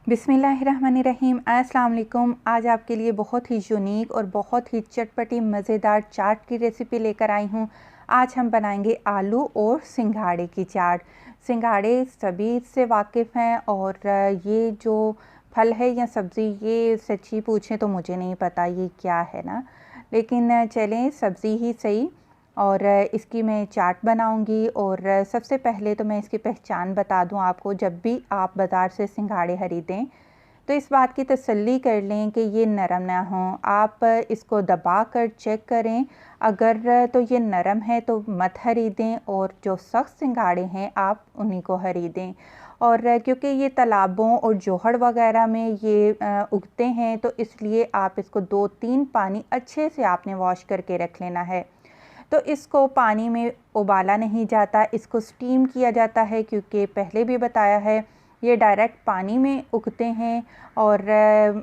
बिस्मिल्लाहिर्रहमानिर्रहीम। अस्सलाम वालेकुम। आज आपके लिए बहुत ही यूनिक और बहुत ही चटपटी मज़ेदार चाट की रेसिपी लेकर आई हूँ। आज हम बनाएंगे आलू और सिंघाड़े की चाट। सिंघाड़े सभी इससे वाकिफ़ हैं और ये जो फल है या सब्ज़ी, ये सच्ची पूछें तो मुझे नहीं पता ये क्या है ना, लेकिन चलें सब्ज़ी ही सही। और इसकी मैं चाट बनाऊंगी। और सबसे पहले तो मैं इसकी पहचान बता दूं आपको। जब भी आप बाज़ार से सिंघाड़े खरीदें तो इस बात की तसल्ली कर लें कि ये नरम ना हों। आप इसको दबा कर चेक करें, अगर तो ये नरम है तो मत खरीदें, और जो सख्त सिंघाड़े हैं आप उन्हीं को खरीदें। और क्योंकि ये तालाबों और जोहड़ वगैरह में ये उगते हैं, तो इसलिए आप इसको 2-3 पानी अच्छे से आपने वॉश करके रख लेना है। तो इसको पानी में उबाला नहीं जाता, इसको स्टीम किया जाता है, क्योंकि पहले भी बताया है ये डायरेक्ट पानी में उगते हैं। और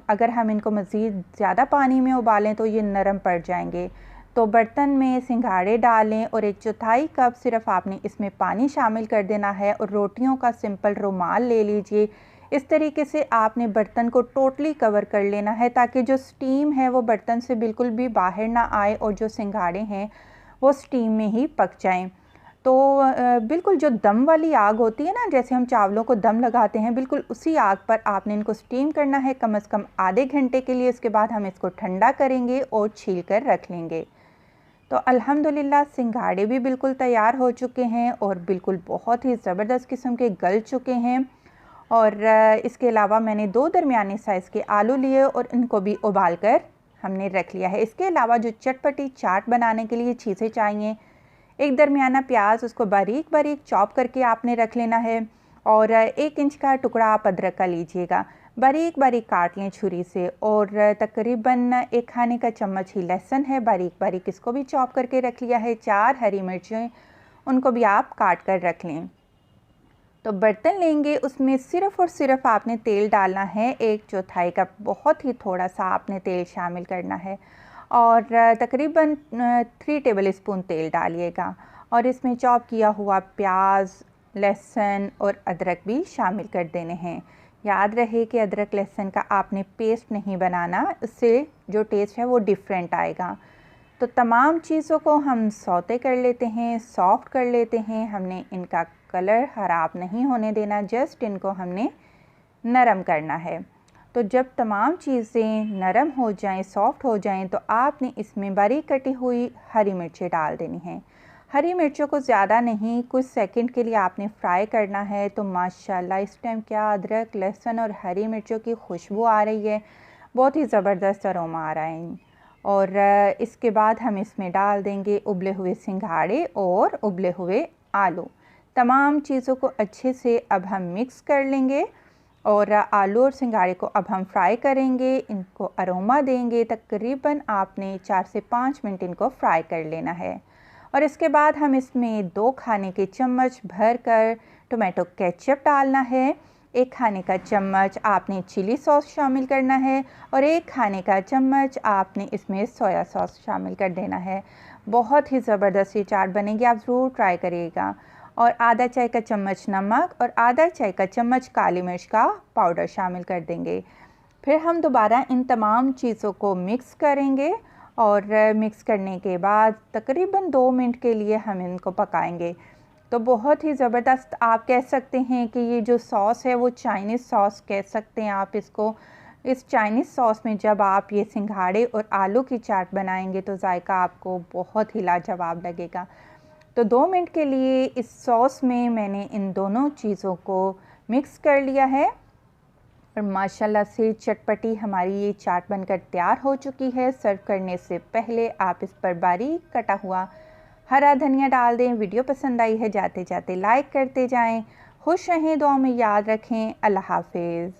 अगर हम इनको मज़ीद ज़्यादा पानी में उबालें तो ये नरम पड़ जाएंगे। तो बर्तन में सिंघाड़े डालें और 1/4 कप सिर्फ आपने इसमें पानी शामिल कर देना है। और रोटियों का सिंपल रुमाल ले लीजिए। इस तरीके से आपने बर्तन को टोटली कवर कर लेना है, ताकि जो स्टीम है वो बर्तन से बिल्कुल भी बाहर ना आए और जो सिंघाड़े हैं वो स्टीम में ही पक जाएं। तो बिल्कुल जो दम वाली आग होती है ना, जैसे हम चावलों को दम लगाते हैं, बिल्कुल उसी आग पर आपने इनको स्टीम करना है कम से कम आधे घंटे के लिए। इसके बाद हम इसको ठंडा करेंगे और छील कर रख लेंगे। तो अल्हम्दुलिल्लाह सिंघाड़े भी बिल्कुल तैयार हो चुके हैं और बिल्कुल बहुत ही ज़बरदस्त किस्म के गल चुके हैं। और इसके अलावा मैंने 2 दरमियाने साइज़ के आलू लिए और इनको भी उबाल कर हमने रख लिया है। इसके अलावा जो चटपटी चाट बनाने के लिए चीज़ें चाहिए, एक दरमियाना प्याज, उसको बारीक बारीक चॉप करके आपने रख लेना है। और 1 इंच का टुकड़ा आप अदरक का लीजिएगा, बारीक बारीक काट लें छुरी से। और तकरीबन 1 खाने का चम्मच ही लहसुन है, बारीक बारीक इसको भी चॉप करके रख लिया है। 4 हरी मिर्चें, उनको भी आप काट कर रख लें। तो बर्तन लेंगे, उसमें सिर्फ़ और सिर्फ आपने तेल डालना है, 1/4 कप, बहुत ही थोड़ा सा आपने तेल शामिल करना है। और तकरीबन 3 टेबल स्पून तेल डालिएगा। और इसमें चॉप किया हुआ प्याज, लहसुन और अदरक भी शामिल कर देने हैं। याद रहे कि अदरक लहसुन का आपने पेस्ट नहीं बनाना, इससे जो टेस्ट है वो डिफरेंट आएगा। तो तमाम चीज़ों को हम सौते कर लेते हैं, सॉफ्ट कर लेते हैं। हमने इनका कलर ख़राब नहीं होने देना, जस्ट इनको हमने नरम करना है। तो जब तमाम चीज़ें नरम हो जाएं, सॉफ्ट हो जाएं, तो आपने इसमें बारीक कटी हुई हरी मिर्चें डाल देनी हैं। हरी मिर्चों को ज़्यादा नहीं, कुछ सेकंड के लिए आपने फ्राई करना है। तो माशाल्लाह इस टाइम क्या अदरक, लहसुन और हरी मिर्चों की खुशबू आ रही है, बहुत ही ज़बरदस्त अरोमा आ रहा है। और इसके बाद हम इसमें डाल देंगे उबले हुए सिंघाड़े और उबले हुए आलू। तमाम चीज़ों को अच्छे से अब हम मिक्स कर लेंगे। और आलू और सिंघाड़े को अब हम फ्राई करेंगे, इनको अरोमा देंगे। तकरीबन आपने 4 से 5 मिनट इनको फ्राई कर लेना है। और इसके बाद हम इसमें 2 खाने के चम्मच भर कर टोमेटो केचप डालना है। 1 खाने का चम्मच आपने चिली सॉस शामिल करना है और 1 खाने का चम्मच आपने इसमें सोया सॉस शामिल कर देना है। बहुत ही ज़बरदस्त ये चाट बनेगी, आप ज़रूर ट्राई करिएगा। और आधा चाय का चम्मच नमक और आधा चाय का चम्मच काली मिर्च का पाउडर शामिल कर देंगे। फिर हम दोबारा इन तमाम चीज़ों को मिक्स करेंगे। और मिक्स करने के बाद तकरीबन 2 मिनट के लिए हम इनको पकाएंगे। तो बहुत ही ज़बरदस्त आप कह सकते हैं कि ये जो सॉस है वो चाइनीज़ सॉस कह सकते हैं आप इसको। इस चाइनीज़ सॉस में जब आप ये सिंघाड़े और आलू की चाट बनाएंगे तो जायका आपको बहुत ही लाजवाब लगेगा। तो 2 मिनट के लिए इस सॉस में मैंने इन दोनों चीज़ों को मिक्स कर लिया है। और माशाल्लाह से चटपटी हमारी ये चाट बनकर तैयार हो चुकी है। सर्व करने से पहले आप इस पर बारीक कटा हुआ हरा धनिया डाल दें। वीडियो पसंद आई है जाते जाते लाइक करते जाएं। खुश रहें, दुआ में याद रखें। अल्लाह हाफिज़।